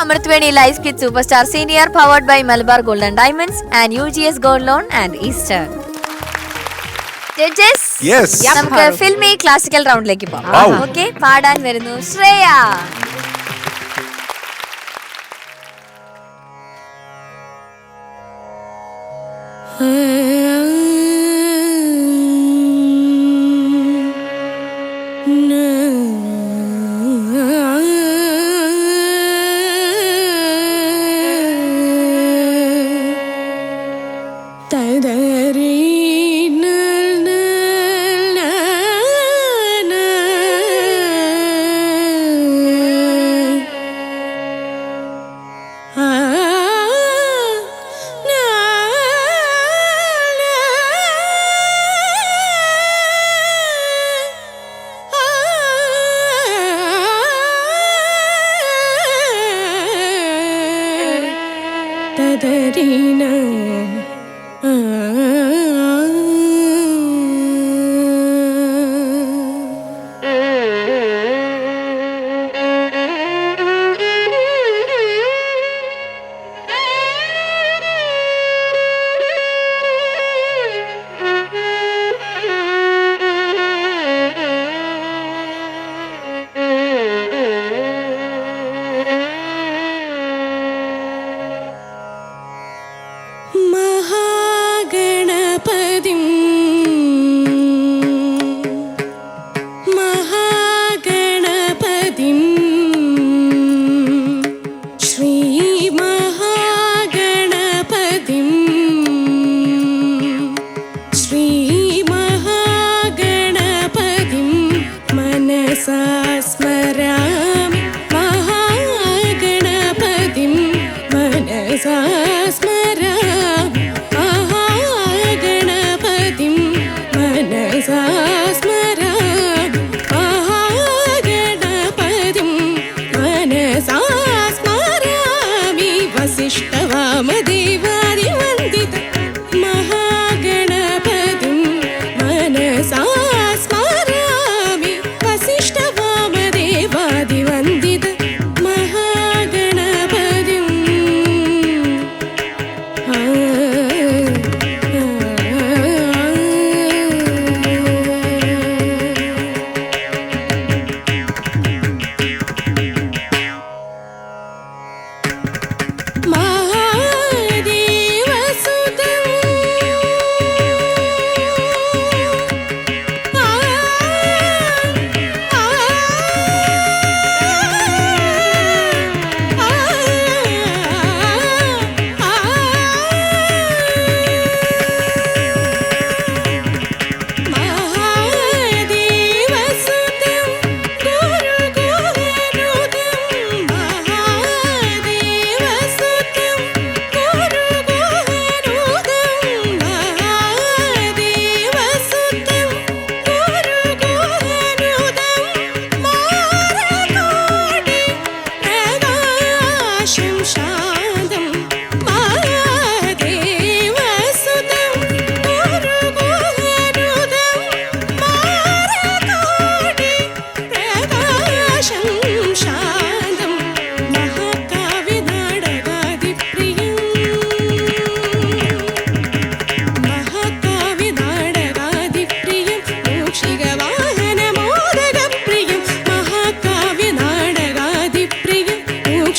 Amritwedi Life Kit Superstar Senior powered by Malabar Golden Diamonds and UGS Gold Loan and Easter. Judges, നമുക്ക് filmy classical റൗണ്ടിലേക്ക് പോകാം. Okay, പാടാൻ വരുന്നു Shreya.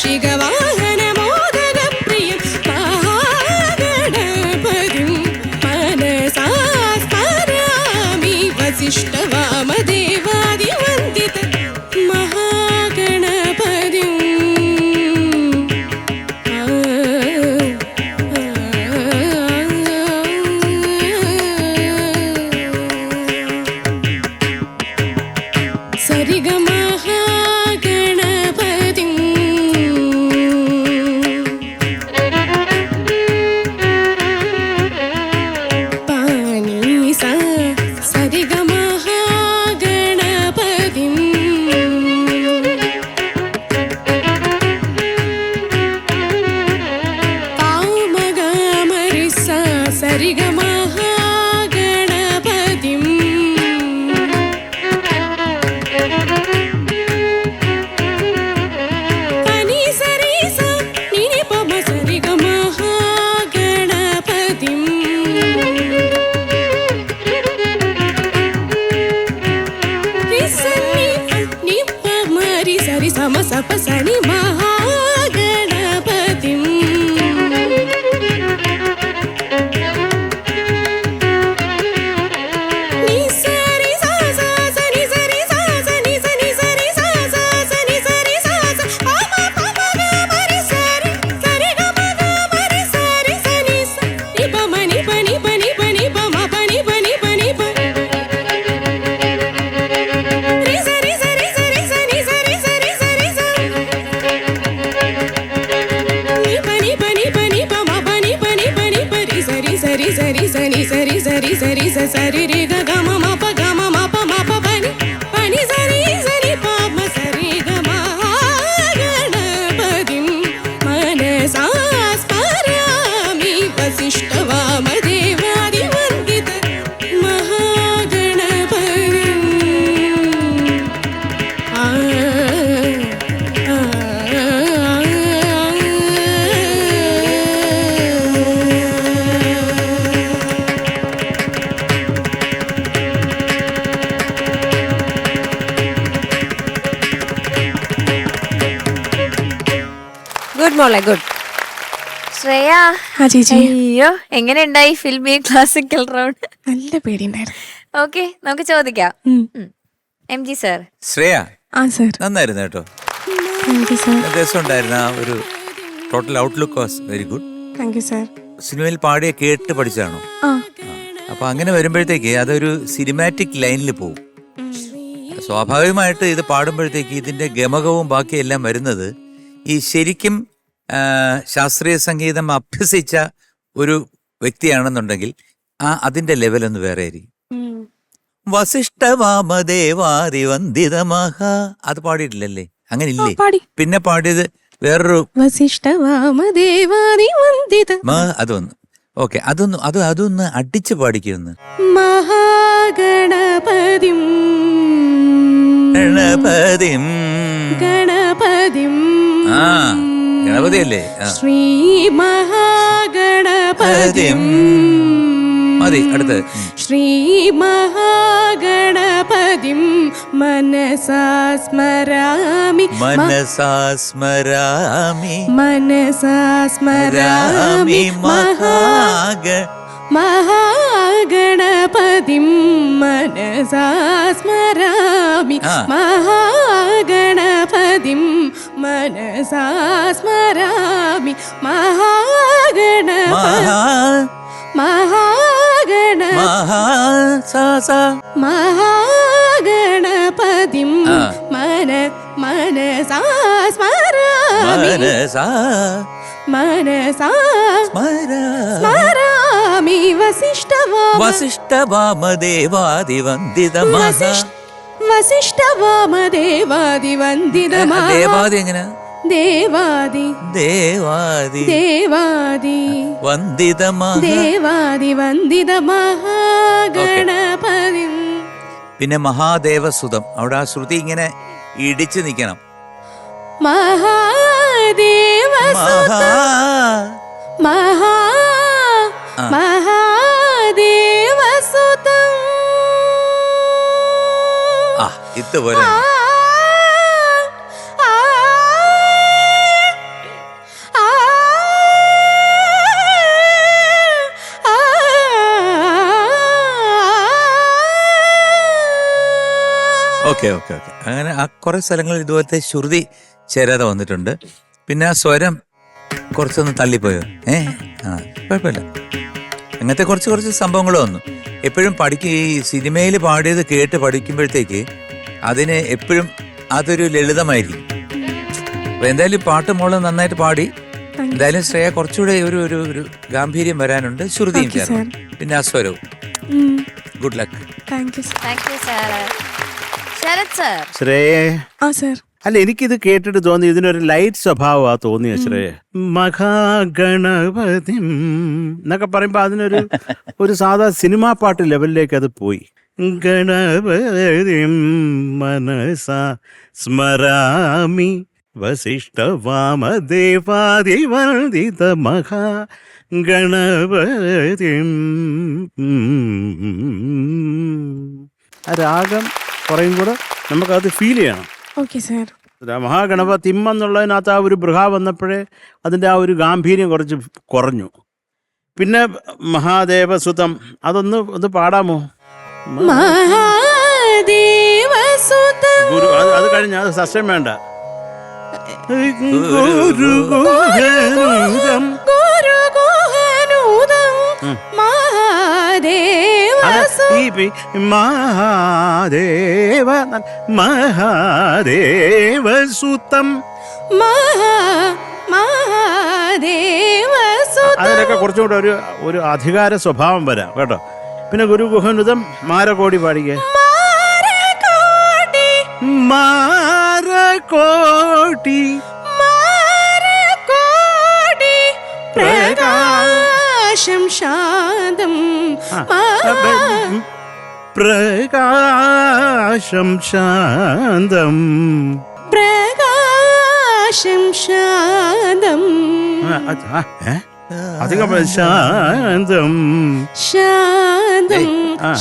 Shigava സരി സരി സരി രി ഗ ഗ മ മ പ പനി പനി സരി സരി പ മ സരി ഗ മ ഗണപതിം മനസാ സ്മരാമി വസിഷ്ഠ വാമദേവാദി വന്ദിത മഹാഗണപതിം. ഗുഡ് മോളെ ഗുഡ്. ശ്രേയ, ആ ചേച്ചി, അയ്യോ എങ്ങനെയുണ്ടായി ഫിൽമി ക്ലാസിക്കൽ റൗണ്ട്? നല്ല പേടിയുണ്ടായിരുന്നു. ഓക്കെ, നമുക്ക് ചോദിക്കാം. M G sir. ശ്രേയ, ആ സർ. നന്നായിരുന്നു കേട്ടോ. Thank you sir. രസമുണ്ടായിരുന്നു. ആ ഒരു total outlook was very good. Thank you sir. സിനിമയിൽ പാടിയ കേട്ട് പഠിച്ചാണോ? ആ. അപ്പൊ അങ്ങനെ വരുമ്പോഴത്തേക്ക് അതൊരു സിനിമാറ്റിക് ലൈനിൽ പോകും. സ്വാഭാവികമായിട്ട് ഇത് പാടുമ്പോഴത്തേക്ക് ഇതിന്റെ ഗമകവും ബാക്കിയെല്ലാം വരുന്നത് ഈ ശരിക്കും ശാസ്ത്രീയ സംഗീതം അഭ്യസിച്ച ഒരു വ്യക്തിയാണെന്നുണ്ടെങ്കിൽ അതിന്റെ ലെവലൊന്ന് വേറെ ആയിരിക്കും. വസിഷ്ഠവാമദേവാദി വന്ദിത മഹാ, അത് പാടിയിട്ടില്ലല്ലേ? അങ്ങനെ ഇല്ലേ? പിന്നെ പാടിയത് വേറൊരു വസിഷ്ഠവാമദേവാദി വന്ദിത അതൊന്ന്. ഓക്കെ, അതൊന്ന് അടിച്ചു പാടിക്കുന്നു. മഹാഗണപതിം ഗണപതിം ഗണപതിം. ആ ഗണപതി അല്ലേ? ശ്രീ മഹാഗണപതിം. മതി, അടുത്ത്. ശ്രീ മഹാഗണപതിം മനസാ സ്മരാമി മനസാ സ്മരാമി മനസാ സ്മരാമി മഹാഗണപതിം മനസാ സ്മരാമി മഹാഗണപതിം മനസാ സ്മരാമി മഹാഗണപതിം മനസാ സ്മരാമി മനസാ സ്മരാമി വസിഷ്ഠവാമദേവാദി വന്ദിത മഹാ. വസിഷ്ഠവാമദേവാദി വന്ദിത മഹാ. ദേവാദി എങ്ങനെ? ദേവാദി ദേവാദി ദേവാദി വന്ദിത മഹാ. ദേവാദി വന്ദിത മഹാഗണപതി. പിന്നെ മഹാദേവസുതം, അവിടെ ആ ശ്രുതി ഇങ്ങനെ ഇടിച്ചു നിൽക്കണം. മഹാദേവസുതം. ഇതുപോലെ ഓക്കെ. അങ്ങനെ ആ കുറെ സ്ഥലങ്ങളിൽ ഇതുപോലത്തെ ശ്രുതി ചേരാതെ വന്നിട്ടുണ്ട്. പിന്നെ ആ സ്വരം കുറച്ചൊന്ന് തള്ളിപ്പോയോ? കുഴപ്പമില്ല. അങ്ങനത്തെ കുറച്ച് സംഭവങ്ങൾ വന്നു. എപ്പോഴും ഈ സിനിമയിൽ പാടിയത് കേട്ട് പഠിക്കുമ്പോഴത്തേക്ക് അതിന് എപ്പോഴും അതൊരു ലളിതമായിരിക്കും. അപ്പൊ എന്തായാലും പാട്ട് മോള് നന്നായിട്ട് പാടി. എന്തായാലും ശ്രേയ കുറച്ചുകൂടെ ഒരു ഗാംഭീര്യം വരാനുണ്ട്. ശ്രുതിയും ചേർന്നു, പിന്നെ ആ സ്വരവും. Good luck. ശ്രേയേ, അല്ല എനിക്കിത് കേട്ടിട്ട് തോന്നി ഇതിനൊരു ലൈറ്റ് സ്വഭാവമാ തോന്നിയ ശ്രേയ. മഹാഗണപതി എന്നൊക്കെ പറയുമ്പോ അതിനൊരു സാധാ സിനിമാ പാട്ട് ലെവലിലേക്ക് അത് പോയി. ഗണപതി മനസാ സ്മരാമി വസിഷ്ഠവാമദേവാദി വന്ദിത മഹാ ഗണപതി. ആ രാഗം കുറയും കൂടെ നമുക്കത് ഫീൽ ചെയ്യണം. Okay sir. മഹാഗണപതി എന്നുള്ളതിനകത്ത് ആ ഒരു ബൃഹ വന്നപ്പോഴേ അതിൻ്റെ ആ ഒരു ഗാംഭീര്യം കുറച്ച് കുറഞ്ഞു. പിന്നെ മഹാദേവസുതം അതൊന്ന് പാടാമോ? ഗുരു അത് കഴിഞ്ഞ അത് സസ്യം വേണ്ട. മഹാദേവസുതം. അതിനൊക്കെ കുറച്ചുകൂടെ ഒരു അധികാര സ്വഭാവം വരാം കേട്ടോ. പിന്നെ ഗുരുഗുഹനുതം മാരകോടി പാടിക്കേ. മാരകോടി പ്രകാശം ശാന്തം പ്രകാശം ശാന്തം പ്രകാശം ശാന്തം അധികം ശാന്തം ശാന്തം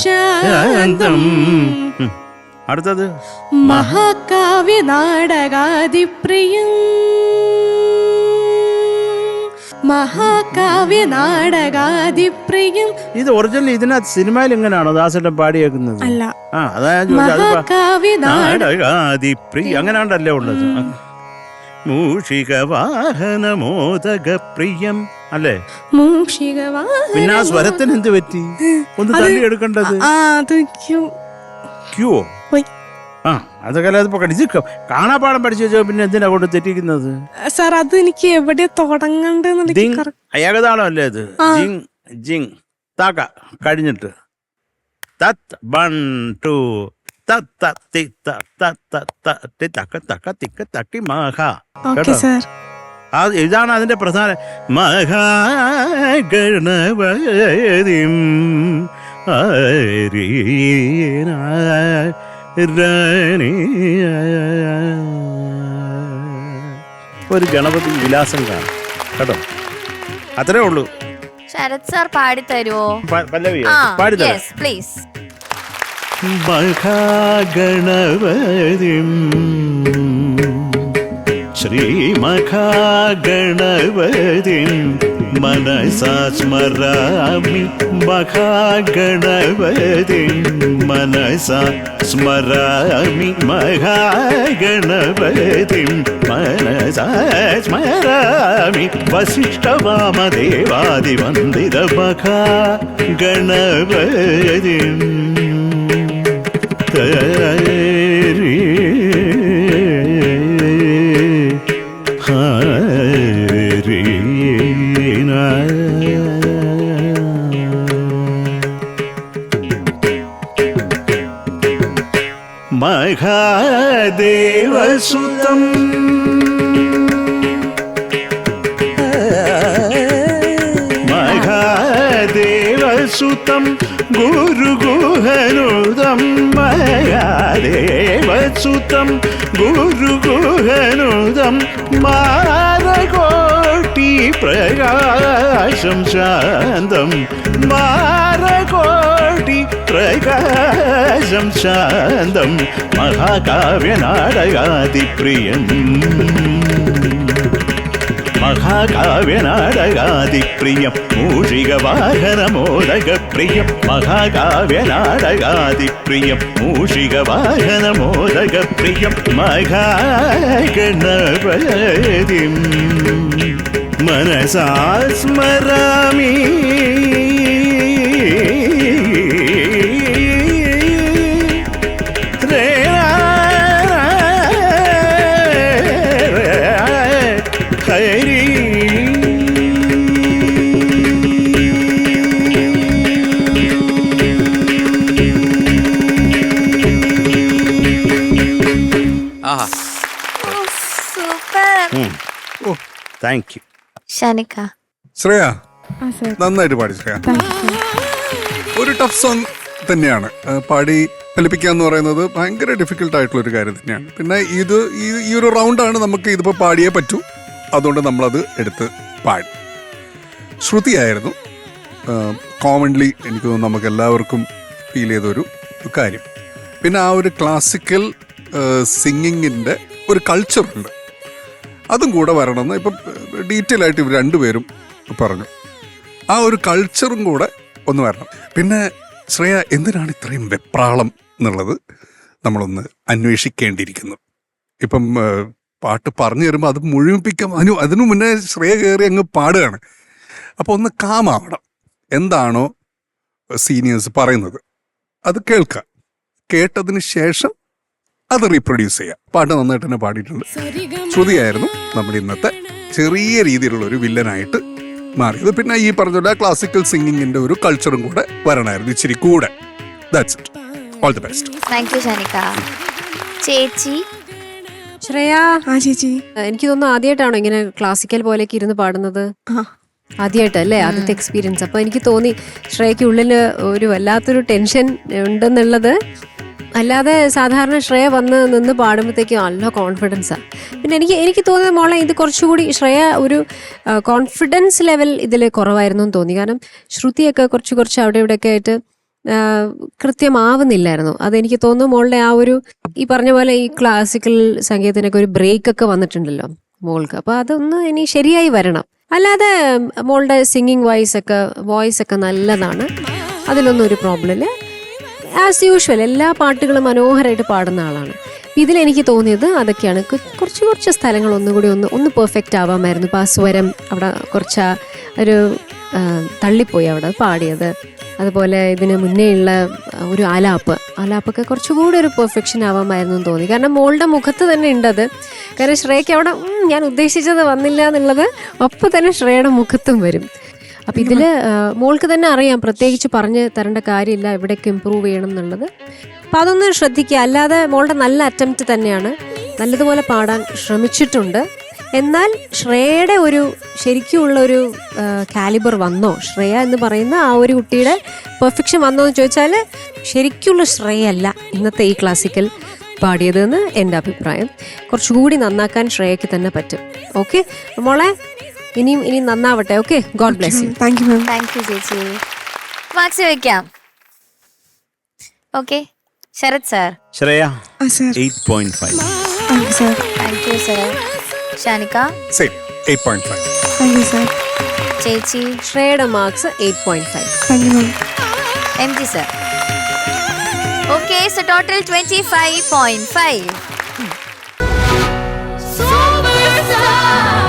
ശാന്തം. അടുത്തത് മഹാകാവ്യ നാടകാദിപ്രിയം മഹാകാവ്യ നാടകാദിപ്രിയം. ഇത് ഒറിജിനൽ ഇതിനകത്ത് സിനിമയിൽ എങ്ങനെയാണോ ദാസേട്ടൻ പാടിയേക്കുന്നത്? അല്ല, അതാ മഹാകാവ്യ നാടകാദിപ്രിയ അങ്ങനെയാണ്ടല്ലേ ഉള്ളത്. മൂഷിക വാഹന മോദക പ്രിയം അല്ലേ? മൂഷിക പിന്നെ ആ സ്വരത്തിന് എന്ത് പറ്റി? ഒന്ന് തള്ളി എടുക്കേണ്ടത്. ക്യൂോ അതൊക്കെ ഇത് കാണാപ്പാടം പഠിച്ചു വെച്ചോ. പിന്നെ എന്തിനാ കൊണ്ട് തെറ്റിക്കുന്നത്? സാർ അത് എനിക്ക് എവിടെ തുടങ്ങണ്ടെന്ന് ഏകതാളം അല്ലേ അത്? ജിങ് ജിങ് താക്ക കഴിഞ്ഞിട്ട് തത്ത് 1 2 തത്ത തി തത്ത തക്ക തക്ക തിക്ക തക്കി മഹ. ഇതാണ് അതിന്റെ പ്രധാന. മഹാഗണപതിം ഒരു ഗണപതി വിലാസം കാണും കേട്ടോ. അത്രേ ഉള്ളൂ. ശരത് സാർ പാടിത്തരുവോ? പല്ലവി പാടിത്തരാം പ്ലീസ്. മഹാഗണപതിം ശ്രീമഹാഗണപതിം മനസാ സ്മരാമി മഹാഗണപതിം മനസാ സ്മരാമി മഹാഗണപതിം മനസാ സ്മരാമി വസിഷ്ഠവാമദേവാദിവന്ദിത മഹാഗണപതിം മഹാദേവസുതം മഹാദേവസുതം ഗുരുഗുഹനുതം മഹാദേവസുതം ഗുരുഗുഹനുതം മാരകോടി പ്രകാശം ശാന്തം മാരകോടി പ്രകാശം ശാന്തം മഹാകാവ്യ നാടകാദിപ്രിയം മഹാകാവ്യ നാടകാദിപ്രിയം മൂഷിക വാഹന മോദക പ്രിയം മഹാകാവ്യ നാടകാദിപ്രിയം മൂഷിക വാഹന മോദക പ്രിയം മഹാഗണപതിം മനസാ സ്മരാമി താങ്ക് യു. ഷനിക ശ്രേയ നന്നായിട്ട് പാടി ശ്രേയ. ഒരു ടഫ് സോങ് തന്നെയാണ്. പാടി ഫലിപ്പിക്കുക എന്ന് പറയുന്നത് ഭയങ്കര ഡിഫിക്കൽട്ട് ആയിട്ടുള്ള ഒരു കാര്യം തന്നെയാണ്. പിന്നെ ഈ ഒരു റൗണ്ടാണ് നമുക്ക് ഇതിപ്പോൾ പാടിയേ പറ്റൂ. അതുകൊണ്ട് നമ്മളത് എടുത്ത് പാടി. ശ്രുതിയായിരുന്നു കോമൺലി എനിക്ക് തോന്നുന്നു നമുക്ക് എല്ലാവർക്കും ഫീൽ ചെയ്തൊരു കാര്യം. പിന്നെ ആ ഒരു ക്ലാസിക്കൽ സിംഗിങ്ങിൻ്റെ ഒരു കൾച്ചറുണ്ട്, അതും കൂടെ വരണമെന്ന് ഇപ്പം ഡീറ്റെയിൽ ആയിട്ട് ഇവർ രണ്ടുപേരും പറഞ്ഞു. ആ ഒരു കൾച്ചറും കൂടെ ഒന്ന് വരണം. പിന്നെ ശ്രേയ എന്തിനാണ് ഇത്രയും വെപ്രാളം എന്നുള്ളത് നമ്മളൊന്ന് അന്വേഷിക്കേണ്ടിയിരിക്കുന്നു. ഇപ്പം പാട്ട് പറഞ്ഞു തരുമ്പോൾ അത് മുഴുമിപ്പിക്കാം. അതിനു മുന്നേ ശ്രേയ കയറി അങ്ങ് പാടുകയാണ്. അപ്പോൾ ഒന്ന് കാമാവണം. എന്താണോ സീനിയേഴ്സ് പറയുന്നത് അത് കേൾക്കുക. കേട്ടതിന് ശേഷം അത് റീപ്രൊഡ്യൂസ് ചെയ്യാം. പാട്ട് നന്നായിട്ട് തന്നെ പാടിയിട്ടുണ്ട്. ശ്രുതിയായിരുന്നു നമ്മുടെ ഇന്നത്തെ ചെറിയ രീതിയിലുള്ള ഒരു വില്ലനായിട്ട് മാറിയത്. പിന്നെ ഈ പറഞ്ഞ ക്ലാസിക്കൽ സിംഗിങ്ങിന്റെ ഒരു കൾച്ചറും കൂടെ വരണമായിരുന്നു ഇച്ചിരി കൂടെ. That's it. All the best. Thank you Shanika. ചേച്ചി ശ്രേയ, ചേച്ചി എനിക്ക് തോന്നുന്നു ആദ്യമായിട്ടാണോ ഇങ്ങനെ ക്ലാസിക്കൽ പോലെയൊക്കെ ഇരുന്ന് പാടുന്നത്? ആദ്യമായിട്ടല്ലേ ആദ്യത്തെ എക്സ്പീരിയൻസ്? അപ്പൊ എനിക്ക് തോന്നി ശ്രേയക്ക് ഉള്ളില് ഒരു വല്ലാത്തൊരു ടെൻഷൻ ഉണ്ടെന്നുള്ളത്. അല്ലാതെ സാധാരണ ശ്രേയ വന്ന് നിന്ന് പാടുമ്പോഴത്തേക്കും നല്ല കോൺഫിഡൻസാണ്. പിന്നെ എനിക്ക് തോന്നിയത് മോളെ ഇത് കുറച്ചുകൂടി ശ്രേയ ഒരു കോൺഫിഡൻസ് ലെവൽ ഇതിൽ കുറവായിരുന്നു എന്ന് തോന്നി. കാരണം ശ്രുതിയൊക്കെ കുറച്ച് അവിടെ ഇവിടെയൊക്കെ ആയിട്ട് കൃത്യമാവുന്നില്ലായിരുന്നു. അതെനിക്ക് തോന്നുന്നു മോളുടെ ആ ഒരു ഈ പറഞ്ഞ പോലെ ഈ ക്ലാസിക്കൽ സംഗീതത്തിനൊക്കെ ഒരു ബ്രേക്ക് ഒക്കെ വന്നിട്ടുണ്ടല്ലോ മോൾക്ക്. അപ്പൊ അതൊന്ന് ഇനി ശരിയായി വരണം. അല്ലാതെ മോളുടെ സിംഗിങ് വോയിസ് ഒക്കെ നല്ലതാണ്, അതിലൊന്നും ഒരു പ്രോബ്ലം ഇല്ല. ആസ് യൂഷ്വൽ എല്ലാ പാട്ടുകളും മനോഹരമായിട്ട് പാടുന്ന ആളാണ്. ഇതിലെനിക്ക് തോന്നിയത് അതൊക്കെയാണ്. കുറച്ച് സ്ഥലങ്ങൾ ഒന്നുകൂടി ഒന്ന് പെർഫെക്റ്റ് ആവാമായിരുന്നു. ഇപ്പം ആ സ്വരം അവിടെ കുറച്ച് ഒരു തള്ളിപ്പോയി അവിടെ പാടിയത്. അതുപോലെ ഇതിന് മുന്നേയുള്ള ഒരു ആലാപ്പൊക്കെ കുറച്ചുകൂടി ഒരു പെർഫെക്ഷൻ ആവാമായിരുന്നു എന്ന് തോന്നി. കാരണം മോളുടെ മുഖത്ത് തന്നെ ഉണ്ടത്. കാരണം ശ്രേയയ്ക്ക് അവിടെ ഞാൻ ഉദ്ദേശിച്ചത് വന്നില്ല എന്നുള്ളത് ഒപ്പം തന്നെ ശ്രേയയുടെ മുഖത്തും വരും. അപ്പം ഇതിൽ മോൾക്ക് തന്നെ അറിയാം, പ്രത്യേകിച്ച് പറഞ്ഞ് തരേണ്ട കാര്യമില്ല എവിടെയൊക്കെ ഇമ്പ്രൂവ് ചെയ്യണം എന്നുള്ളത്. അപ്പം അതൊന്ന് ശ്രദ്ധിക്കുക. അല്ലാതെ മോളുടെ നല്ല അറ്റംപ്റ്റ് തന്നെയാണ്, നല്ലതുപോലെ പാടാൻ ശ്രമിച്ചിട്ടുണ്ട്. എന്നാൽ ശ്രേയയുടെ ഒരു ശരിക്കുമുള്ള ഒരു കാലിബർ വന്നോ, ശ്രേയ എന്ന് പറയുന്ന ആ ഒരു കുട്ടിയുടെ പെർഫെക്ഷൻ വന്നോ എന്ന് ചോദിച്ചാൽ ശരിക്കുള്ള ശ്രേയല്ല ഇന്നത്തെ ഈ ക്ലാസിക്കൽ പാടിയതെന്ന് എൻ്റെ അഭിപ്രായം. കുറച്ചുകൂടി നന്നാക്കാൻ ശ്രേയയ്ക്ക് തന്നെ പറ്റും. ഓക്കെ മോളെ, ഇനിയും നന്നാവട്ടെ. Okay, god bless you. Thank you ma'am. Thank you ചേച്ചി. മാർക്സ് വെക്കാം. Okay, Sharath sir. Shreya sir 8.5. Thank you sir. Thank you sir. Shanika. Same 8.5. Thank you sir. ചേച്ചി. ശ്രേയയുടെ marks 8.5. Thank you ma'am. MG sir. Okay, so total 25.5. Superstar.